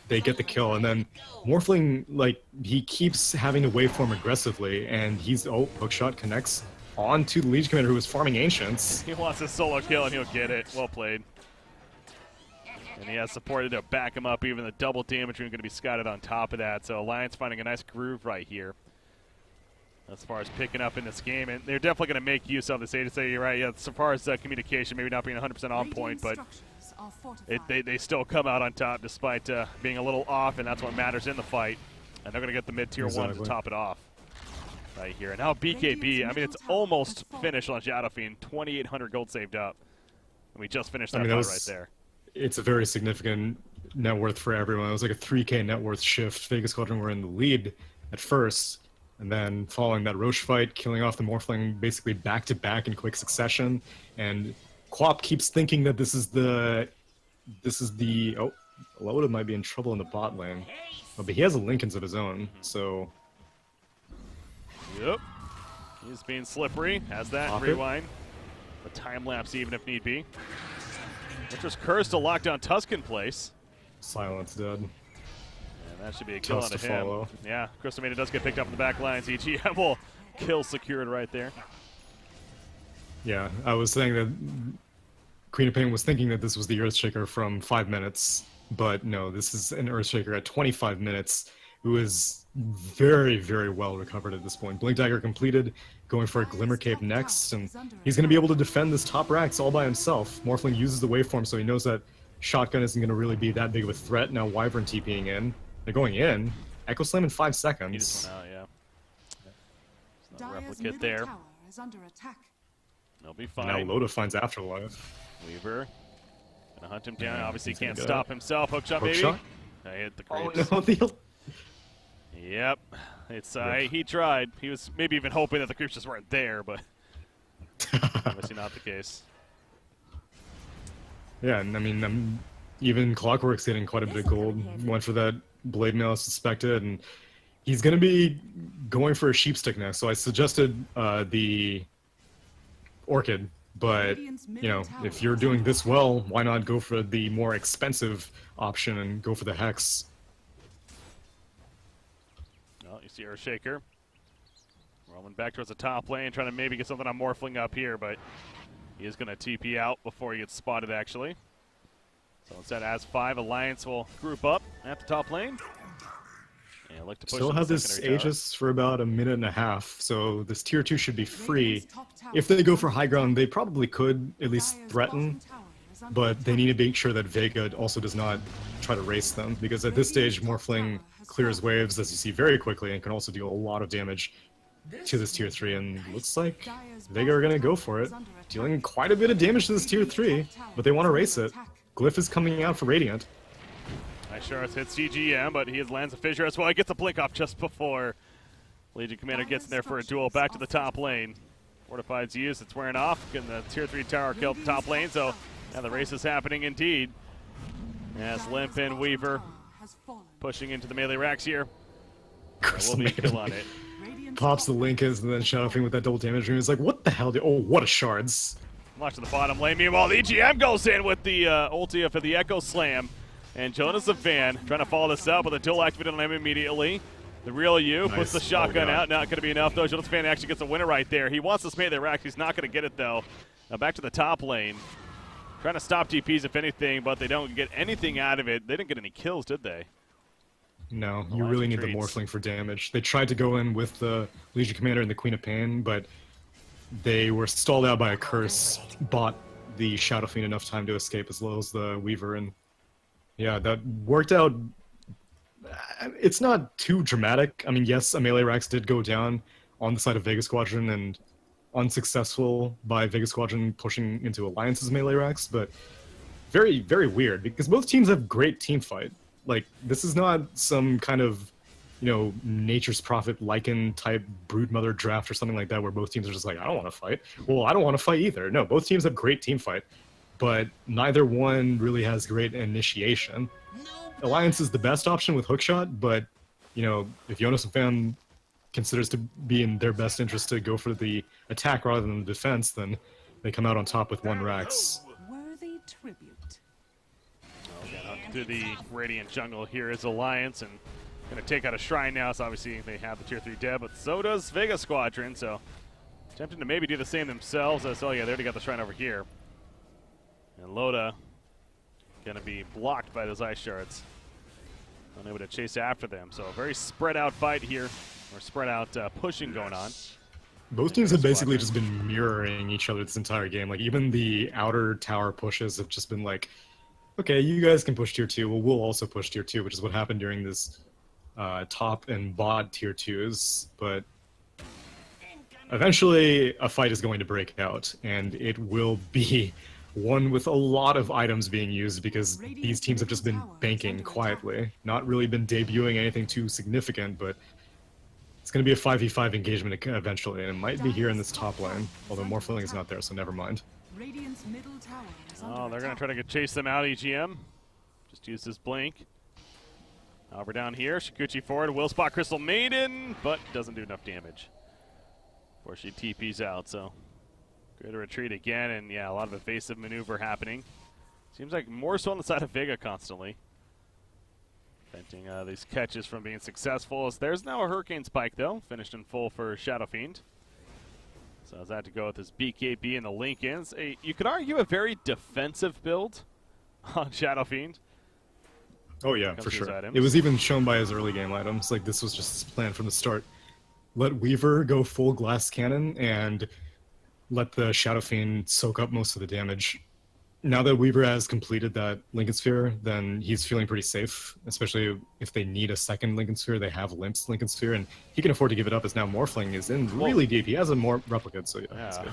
they get the kill. And then Morphling, like, he keeps having to waveform aggressively, and he's, hookshot connects onto the Legion Commander who was farming Ancients. He wants a solo kill, and he'll get it. Well played. And he has supported to back him up. Even the double damage room going to be scouted on top of that. So Alliance finding a nice groove right here as far as picking up in this game. And they're definitely going to make use of this. To say you're right. Yeah, so far as communication, maybe not being 100% on point, but they still come out on top despite being a little off, and that's what matters in the fight. And they're going to get the mid-tier one to top it off right here. And now BKB, I mean, it's almost finished on Shadow Fiend. 2,800 gold saved up. And we just finished that fight right there. It's a very significant net worth for everyone. It was like a 3K net worth shift. Vega Squadron were in the lead at first, and then following that Roche fight, killing off the Morphling basically back-to-back in quick succession. And Quap keeps thinking that this is the oh, Loda might be in trouble in the bot lane. Oh, but he has a Linken's of his own, so... Yep. He's being slippery. Has that rewind. A time-lapse even if need be. Winter's Curse to lock down Tusk in place. Silence dead. And that should be a kill onto him. Follow. Yeah, Crystal Maiden does get picked up in the back lines. EG will kill secured right there. Yeah, I was saying that Queen of Pain was thinking that this was the Earthshaker from 5 minutes, but no, this is an Earthshaker at 25 minutes who is very, very well recovered at this point. Blink Dagger completed, going for a Glimmer Cape next, and he's going to be able to defend this top racks all by himself. Morphling uses the waveform, so he knows that Shotgun isn't going to really be that big of a threat. Now Wyvern TPing in. They're going in. Echo Slam in 5 seconds. He just went out, yeah. There's no replicate there. They'll be fine. Now Loda finds Afterlife. Weaver gonna hunt him down. Obviously can't stop himself. Hookshot, baby. Hookshot? I hit the creeps. Oh no, Yep. It's he tried. He was maybe even hoping that the creeps just weren't there, but obviously not the case. Yeah, and I mean, even Clockwork's getting quite a bit of gold. Went for that Blade Mail as suspected, and he's going to be going for a Sheep Stick next. So I suggested the Orchid, but, you know, if you're doing this well, why not go for the more expensive option and go for the Hex? Well, you see Earthshaker Rolling back towards the top lane, trying to maybe get something on Morphling up here, but he is going to TP out before he gets spotted, actually. So instead, as 5, Alliance will group up at the top lane. And look to push Still have this Aegis for about a minute and a half, so this tier 2 should be free. If they go for high ground, they probably could at least threaten, but they need to make sure that Vega also does not try to race them, because at this stage, Morphling clears waves, as you see, very quickly, and can also deal a lot of damage to this tier 3, and looks like Vega are going to go for it, dealing quite a bit of damage to this tier 3, but they want to race it. Glyph is coming out for Radiant. Nice shards hits CGM, but he lands a fissure as well. He gets a blink off just before Legion Commander gets in there for a duel. Back to the top lane. Fortified's used, it's wearing off. Getting the tier 3 tower killed the top lane, so now the race is happening indeed. As Limp and Weaver pushing into the melee racks here. Will be a kill on it. Pops the Linkus and then Shadow Fiend with that double damage ring. He's like, what the hell? Oh, what a shards. Watch to the bottom lane. Meanwhile, the EGM goes in with the ulti for the Echo Slam. And Jonas the Fan trying to follow this up with a dual activated on him immediately. The real you puts the shotgun out. Not going to be enough, though. Jonas the Fan actually gets a winner right there. He wants this melee rack. He's not going to get it, though. Now back to the top lane. Trying to stop DPs, if anything, but they don't get anything out of it. They didn't get any kills, did they? No, you really need the Morphling for damage. They tried to go in with the Legion Commander and the Queen of Pain, but they were stalled out by a curse, bought the Shadow Fiend enough time to escape, as well as the Weaver, and yeah, that worked out. It's not too dramatic. I mean, yes, a melee Rax did go down on the side of Vega Squadron, and unsuccessful by Vega Squadron pushing into Alliance's melee Rax, but very, very weird, because both teams have great team fight. Like, this is not some kind of, you know, Nature's Prophet Lycan type Broodmother draft or something like that, where both teams are just like, I don't want to fight. Well, I don't want to fight either. No, both teams have great team fight, but neither one really has great initiation. Alliance is the best option with Hookshot, but, you know, if Jonas and Fan considers to be in their best interest to go for the attack rather than the defense, then they come out on top with 1 Rax. Worthy tribute. Through the Radiant jungle here is Alliance, and going to take out a Shrine now, so obviously they have the tier 3 dead, but so does Vega Squadron, so tempting to maybe do the same themselves. Oh yeah, they already got the Shrine over here. And Loda going to be blocked by those Ice Shards. Unable to chase after them, so a very spread out fight here, or spread out pushing going on. Both teams have basically just been mirroring each other this entire game. Like, even the outer tower pushes have just been like, okay, you guys can push tier 2, well, we'll also push tier 2, which is what happened during this top and bot tier 2s, but eventually a fight is going to break out, and it will be one with a lot of items being used, because these teams have just been banking quietly, not really been debuting anything too significant, but it's going to be a 5v5 engagement eventually, and it might be here in this top lane, although Morphling is not there, so never mind. Oh, they're going to try to chase them out, EGM. Just use this blink. We're down here. Shikuchi forward. Will spot Crystal Maiden, but doesn't do enough damage before she TPs out. So good retreat again, and yeah, a lot of evasive maneuver happening. Seems like more so on the side of Vega constantly. Preventing these catches from being successful. As there's now a Hurricane Spike, though. Finished in full for Shadow Fiend. So as I had to go with his BKB and the Link-ins. You could argue a very defensive build on Shadow Fiend. Oh yeah, for sure. It was even shown by his early game items. Like, this was just his plan from the start. Let Weaver go full glass cannon and let the Shadow Fiend soak up most of the damage. Now that Weaver has completed that Lincoln Sphere, then he's feeling pretty safe, especially if they need a second Lincoln Sphere. They have Limp's Lincoln Sphere, and he can afford to give it up, as now Morphling is in really deep. He has a more replicate, so yeah, that's good.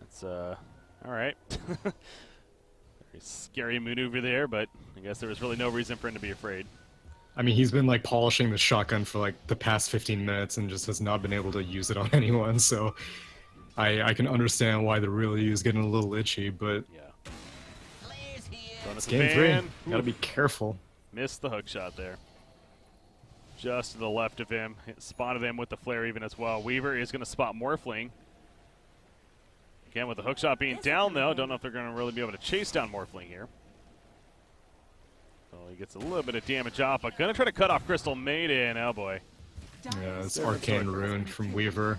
That's, all right. Very scary maneuver there, but I guess there was really no reason for him to be afraid. I mean, he's been, like, polishing the shotgun for, like, the past 15 minutes and just has not been able to use it on anyone, so I can understand why the real U is getting a little itchy, but yeah. It's game 3. Gotta be careful. Missed the hook shot there. Just to the left of him. Spotted him with the flare even as well. Weaver is going to spot Morphling. Again, with the hook shot being down, though, don't know if they're going to really be able to chase down Morphling here. So he gets a little bit of damage off, but going to try to cut off Crystal Maiden. Oh, boy. Yeah, it's Arcane Rune from Weaver.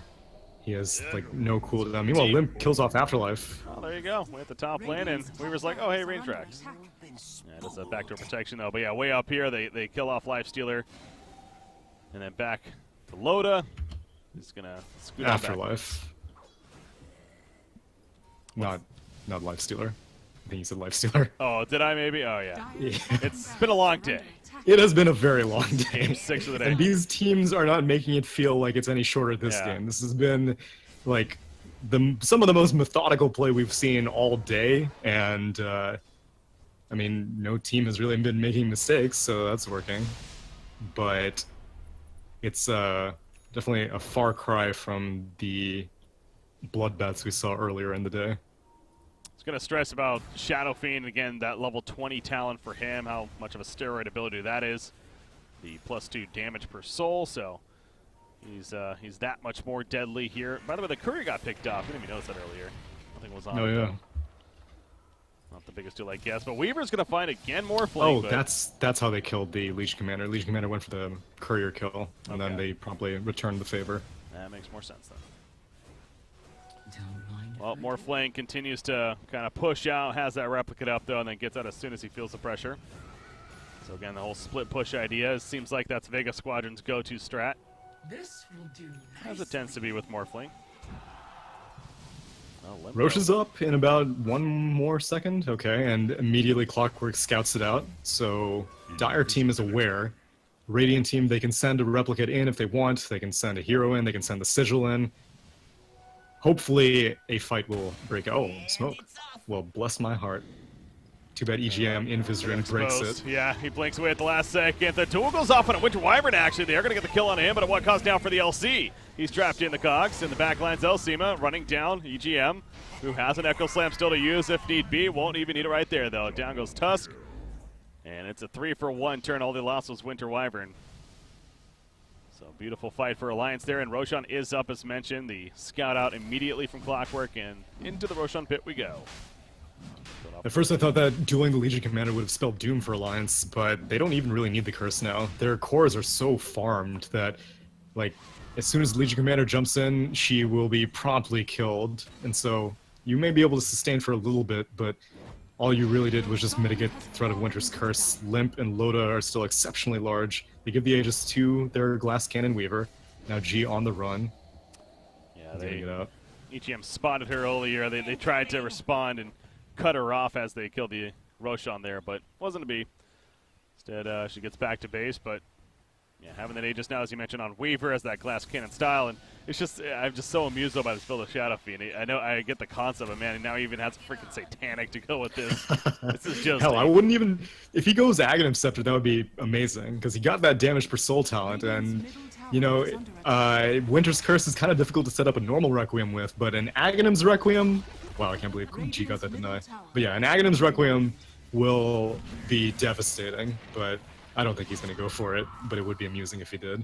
He has like no cooldown. Meanwhile, Limp kills off Afterlife. Oh, there you go. Way at the top lane, and Weaver's like, oh, hey, range tracks. Yeah, that's a backdoor protection, though. But yeah, way up here, they kill off Lifestealer. And then back to Loda. He's going to scoot on back. Afterlife. Not Lifestealer. I think you said Lifestealer. Oh, did I maybe? Oh, yeah. Yeah. It's been a long day. It has been a very long day. Game 6 of the day. And these teams are not making it feel like it's any shorter this Yeah. game. This has been like some of the most methodical play we've seen all day, and I mean, no team has really been making mistakes, so that's working. But it's definitely a far cry from the bloodbaths we saw earlier in the day. I was going to stress about Shadow Fiend, again, that level 20 talent for him, how much of a steroid ability that is. The +2 damage per soul, so he's that much more deadly here. By the way, the courier got picked up. I didn't even notice that earlier. Nothing was on. Oh, yeah. Not the biggest deal, I guess. But Weaver's going to find again more Oh, flame. that's how they killed the Legion Commander. Legion Commander went for the courier kill, and then they promptly returned the favor. That makes more sense then. Well, Morphling continues to kind of push out, has that replicate up though, and then gets out as soon as he feels the pressure. So again, the whole split push idea seems like that's Vega Squadron's go-to strat, This will do as it tends to be with Morphling. Oh, Roche is up in about 1 more second, okay, and immediately Clockwork scouts it out. So Dire team is aware. Radiant team, they can send a replicate in if they want. They can send a hero in. They can send the sigil in. Hopefully a fight will break out. Oh, smoke. Well, bless my heart. Too bad EGM Invisrin breaks it. Yeah, he blinks away at the last second. The duel goes off on a Winter Wyvern, actually. They are going to get the kill on him, but at what cost now for the LC? He's trapped in the cogs. In the back lines, Elsima running down EGM, who has an Echo Slam still to use if need be. Won't even need it right there, though. Down goes Tusk. And it's a 3-for-1 turn. All they lost was Winter Wyvern. So beautiful fight for Alliance there, and Roshan is up as mentioned. The scout out immediately from Clockwork, and into the Roshan pit we go. At first I thought that dueling the Legion Commander would have spelled doom for Alliance, but they don't even really need the curse now. Their cores are so farmed that, like, as soon as the Legion Commander jumps in, she will be promptly killed. And so you may be able to sustain for a little bit, but all you really did was just mitigate the threat of Winter's Curse. Limp and Loda are still exceptionally large. They give the Aegis to their Glass Cannon Weaver. Now G on the run. Yeah, they get out. EGM spotted her earlier. They tried to respond and cut her off as they killed the Roshan there, but wasn't to be. Instead, she gets back to base, but yeah, having that Aegis now, as you mentioned, on Weaver as that Glass Cannon style, and it's just, I'm just so amused though by this build of Shadow Fiend. I know I get the concept, but man, now he even has a freaking Satanic to go with this. This is just hell. I wouldn't even, if he goes Aghanim Scepter, that would be amazing because he got that damage per soul talent, and you know, Winter's Curse is kind of difficult to set up a normal Requiem with, but an Aghanim's Requiem. Wow, I can't believe G got that deny. But yeah, an Aghanim's Requiem will be devastating, but I don't think he's going to go for it, but it would be amusing if he did.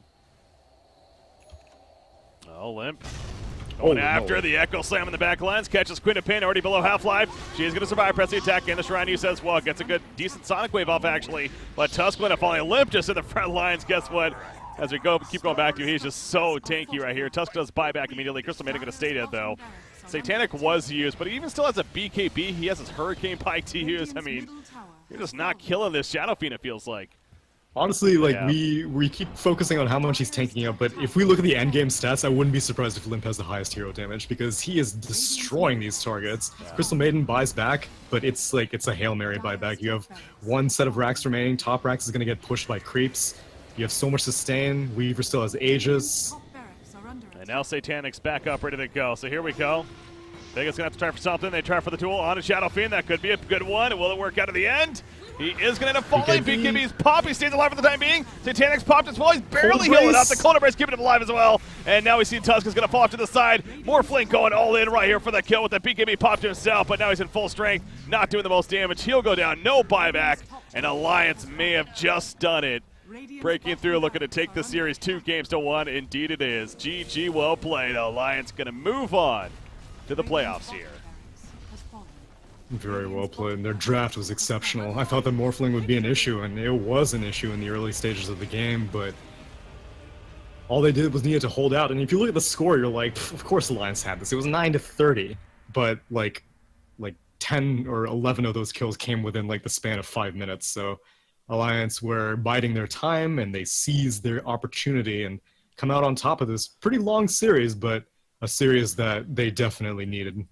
Oh, Limp. Going after the Echo Slam in the back lines. Catches Queen of Pain already below half-life. She is going to survive. Press the attack, and the Shrine use as well. Gets a good, decent Sonic Wave off, actually. But Tusk going to fall. Limp just in the front lines. Guess what? As we keep going back to, he's just so tanky right here. Tusk does buyback immediately. Crystal Maiden going to stay dead, though. Satanic was used, but he even still has a BKB. He has his Hurricane Pike to use. I mean, you're just not killing this Shadow Fiend, it feels like. Honestly, like, we keep focusing on how much he's tanking up, but if we look at the endgame stats, I wouldn't be surprised if Limp has the highest hero damage, because he is destroying these targets. Yeah. Crystal Maiden buys back, but it's like, it's a Hail Mary buyback. You have one set of racks remaining. Top racks is going to get pushed by creeps. You have so much sustain. Weaver still has Aegis. And now Satanic's back up, ready to go. So here we go. Vega's going to have to try for something. They try for the duel on a Shadow Fiend. That could be a good one. Will it work out at the end? He is going to end up falling. BKB's pop. He stays alive for the time being. Satanic's popped as well. He's barely healing up. The Cold Embrace keeping him alive as well. And now we see Tusk is going to fall off to the side. Morphling going all in right here for the kill with the BKB pop to himself. But now he's in full strength. Not doing the most damage. He'll go down. No buyback. And Alliance may have just done it. Breaking through, looking to take the series 2-1. Indeed it is. GG, well played. Alliance going to move on to the playoffs here. Very well played. Their draft was exceptional. I thought that Morphling would be an issue, and it was an issue in the early stages of the game, but all they did was needed to hold out. And if you look at the score, you're like, of course Alliance had this. It was 9-30, but like 10 or 11 of those kills came within like the span of 5 minutes. So Alliance were biding their time, and they seized their opportunity and come out on top of this pretty long series, but a series that they definitely needed.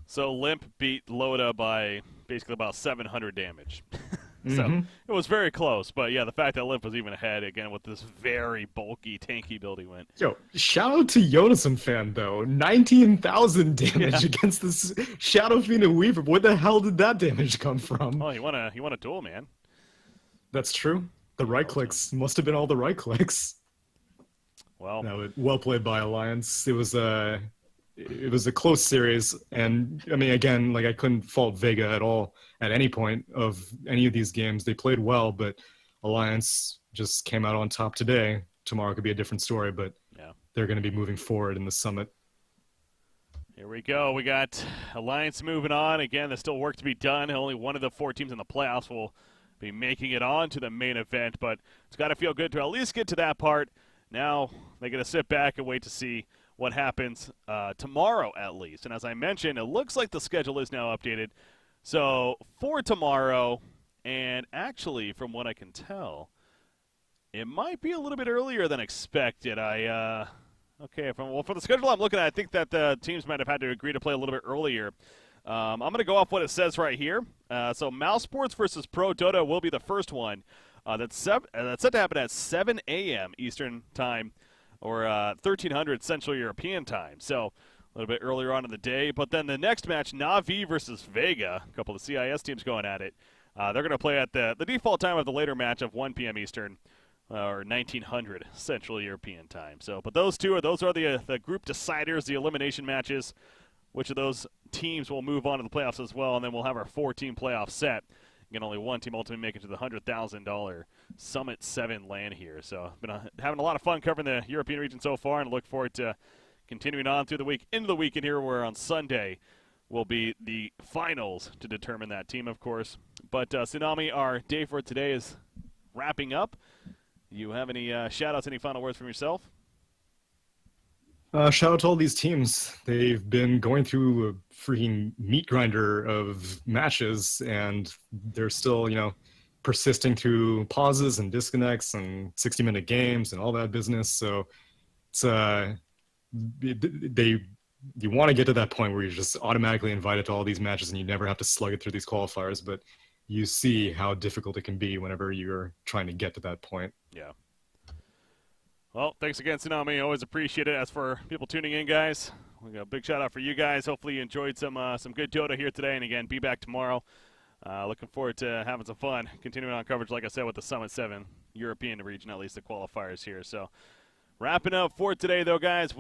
So Limp beat Loda by basically about 700 damage. So it was very close, but yeah, the fact that Limp was even ahead again with this very bulky, tanky build he went. Yo, shout out to Yonason fan though, 19,000 damage against this Shadow Fiend and Weaver. Where the hell did that damage come from? Oh, he won a duel, man. That's true. The right clicks must have been all the right clicks. Well, no, well played by Alliance. It was a close series, and I mean, again, like I couldn't fault Vega at all at any point of any of these games. They played well, but Alliance just came out on top today. Tomorrow could be a different story, but yeah, they're going to be moving forward in the summit. Here we go. We got Alliance moving on. Again, there's still work to be done. Only one of the 4 teams in the playoffs will be making it on to the main event, but it's got to feel good to at least get to that part. Now they're going to sit back and wait to see what happens tomorrow at least. And as I mentioned, it looks like the schedule is now updated. So for tomorrow, and actually from what I can tell, it might be a little bit earlier than expected. For the schedule I'm looking at, I think that the teams might have had to agree to play a little bit earlier. I'm going to go off what it says right here. So mousesports versus Prodota will be the first one. That's set to happen at 7 a.m. Eastern Time, or 1300 Central European Time. So a little bit earlier on in the day. But then the next match, Navi versus Vega, a couple of CIS teams going at it. They're going to play at the default time of the later match of 1 p.m. Eastern, or 1900 Central European Time. So, but those are the group deciders, the elimination matches. Which of those teams will move on to the playoffs as well, and then we'll have our 4-team playoff set. Again, only one team ultimately make it to the $100,000 Summit 7 LAN here. So, been having a lot of fun covering the European region so far, and look forward to continuing on through the week, into the weekend here, where on Sunday will be the finals to determine that team, of course. But Tsunami, our day for today is wrapping up. You have any shout-outs, any final words from yourself? Shout out to all these teams. They've been going through a freaking meat grinder of matches, and they're still, persisting through pauses and disconnects and 60-minute games and all that business. So it's you want to get to that point where you're just automatically invited to all these matches and you never have to slug it through these qualifiers, but you see how difficult it can be whenever you're trying to get to that point. Yeah. Well, thanks again, Tsunami. Always appreciate it. As for people tuning in, guys, we got a big shout out for you guys. Hopefully you enjoyed some good Dota here today. And again, be back tomorrow. Looking forward to having some fun, continuing on coverage, like I said, with the Summit 7 European region, at least the qualifiers here. So wrapping up for today, though, guys.